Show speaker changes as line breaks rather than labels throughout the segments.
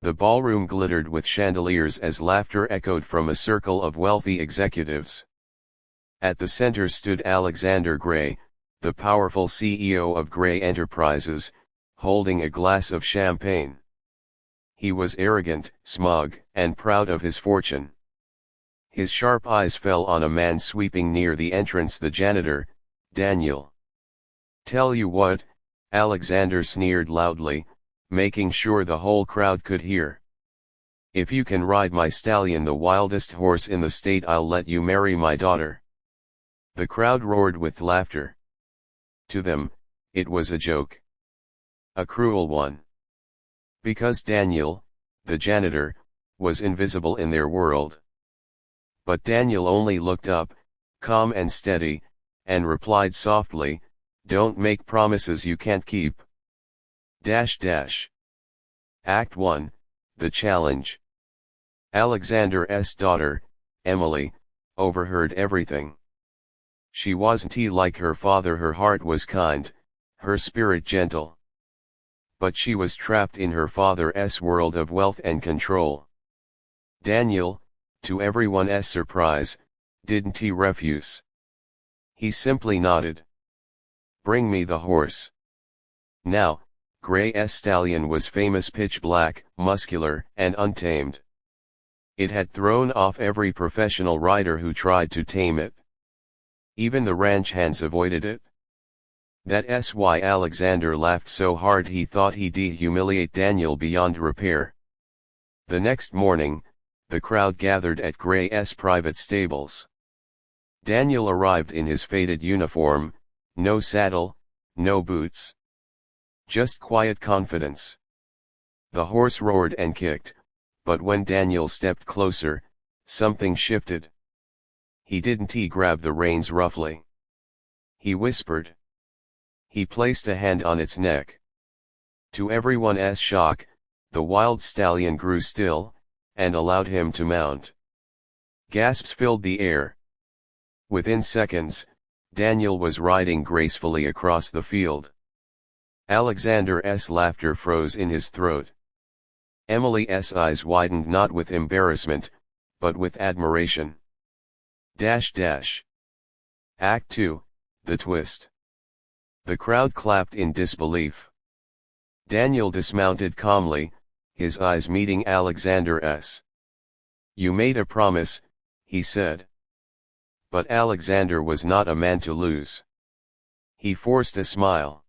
The ballroom glittered with chandeliers as laughter echoed from a circle of wealthy executives. At the center stood Alexander Gray, the powerful CEO of Gray Enterprises, holding a glass of champagne. He was arrogant, smug, and proud of his fortune. His sharp eyes fell on a man sweeping near the entrance, the janitor, Daniel. "Tell you what," Alexander sneered loudly, making sure the whole crowd could hear. "If you can ride my stallion, the wildest horse in the state, I'll let you marry my daughter." The crowd roared with laughter. To them, it was a joke. A cruel one. Because Daniel, the janitor, was invisible in their world. But Daniel only looked up, calm and steady, and replied softly, "Don't make promises you can't keep." Act 1, The Challenge. Alexander's daughter, Emily, overheard everything. She wasn't like her father. Her heart was kind, her spirit gentle. But she was trapped in her father's world of wealth and control. Daniel, to everyone's surprise, didn't refuse. He simply nodded. "Bring me the horse." Now, Gray's stallion was famous, pitch black, muscular, and untamed. It had thrown off every professional rider who tried to tame it. Even the ranch hands avoided it. That's why Alexander laughed so hard he thought he'd humiliate Daniel beyond repair. The next morning, the crowd gathered at Gray's private stables. Daniel arrived in his faded uniform, no saddle, no boots. Just quiet confidence. The horse roared and kicked, but when Daniel stepped closer, something shifted. He didn't grab the reins roughly. He whispered. He placed a hand on its neck. To everyone's shock, the wild stallion grew still, and allowed him to mount. Gasps filled the air. Within seconds, Daniel was riding gracefully across the field. Alexander's laughter froze in his throat. Emily's eyes widened not with embarrassment, but with admiration. Act 2, The Twist. The crowd clapped in disbelief. Daniel dismounted calmly, his eyes meeting Alexander's. "You made a promise," he said. But Alexander was not a man to lose. He forced a smile.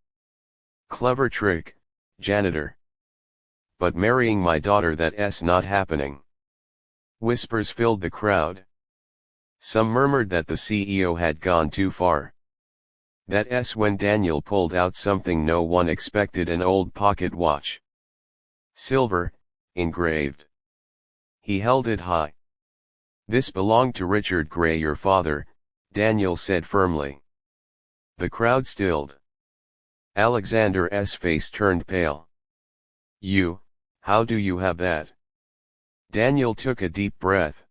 "Clever trick, janitor. But marrying my daughter, that's not happening." Whispers filled the crowd. Some murmured that the CEO had gone too far. That's when Daniel pulled out something no one expected, an old pocket watch. Silver, engraved. He held it high. "This belonged to Richard Gray, your father," Daniel said firmly. The crowd stilled. Alexander's face turned pale. How do you have that?" Daniel took a deep breath.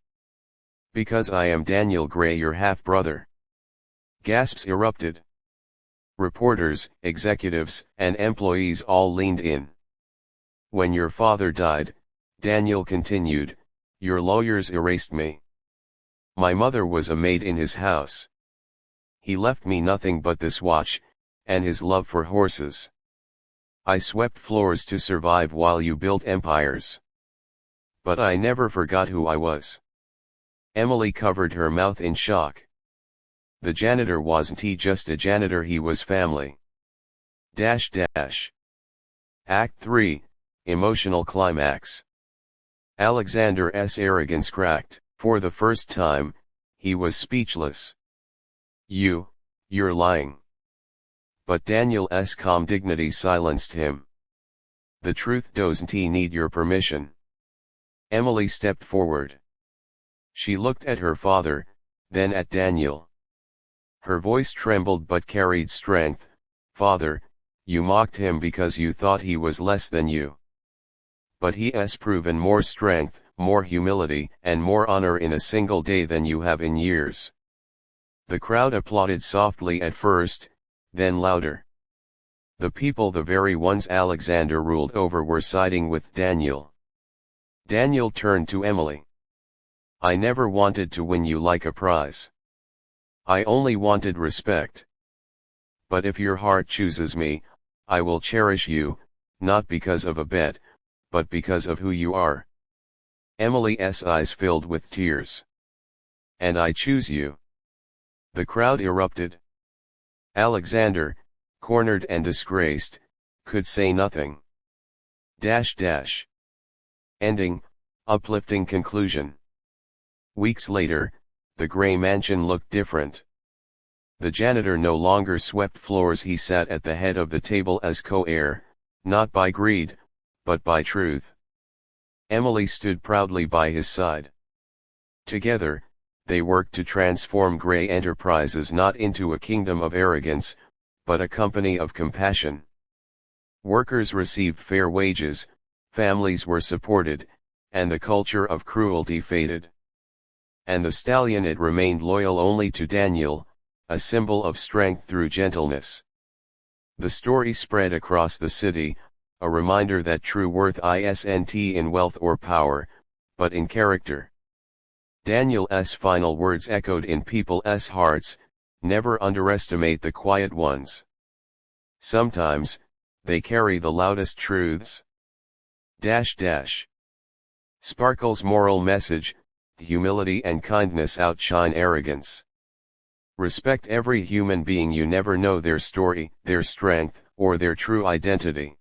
"Because I am Daniel Gray, your half-brother." Gasps erupted. Reporters, executives, and employees all leaned in. "When your father died," Daniel continued, "your lawyers erased me. My mother was a maid in his house. He left me nothing but this watch, and his love for horses. I swept floors to survive while you built empires. But I never forgot who I was." Emily covered her mouth in shock. The janitor wasn't just a janitor, he was family. Act 3, Emotional Climax. Alexander's arrogance cracked. For the first time, he was speechless. You're lying." But Daniel's calm dignity silenced him. "The truth doesn't need your permission." Emily stepped forward. She looked at her father, then at Daniel. Her voice trembled but carried strength. "Father, you mocked him because you thought he was less than you. But he has proven more strength, more humility, and more honor in a single day than you have in years." The crowd applauded softly at first, then louder. The people, the very ones Alexander ruled over, were siding with Daniel. Daniel turned to Emily. I never wanted to win you like a prize. I only wanted respect. But if your heart chooses me, I will cherish you, not because of a bet, but because of who you are. Emily's eyes filled with tears. And I choose you. The crowd erupted. Alexander, cornered and disgraced, could say nothing. Ending, uplifting conclusion. Weeks later, the gray mansion looked different. The janitor no longer swept floors, he sat at the head of the table as co-heir, not by greed, but by truth. Emily stood proudly by his side. Together, they worked to transform Gray Enterprises not into a kingdom of arrogance, but a company of compassion. Workers received fair wages, families were supported, and the culture of cruelty faded. And the stallion, it remained loyal only to Daniel, a symbol of strength through gentleness. The story spread across the city, a reminder that true worth isn't in wealth or power, but in character. Daniel's final words echoed in people's hearts: never underestimate the quiet ones. Sometimes, they carry the loudest truths. Sparkle's moral message: humility and kindness outshine arrogance. Respect every human being, you never know their story, their strength, or their true identity.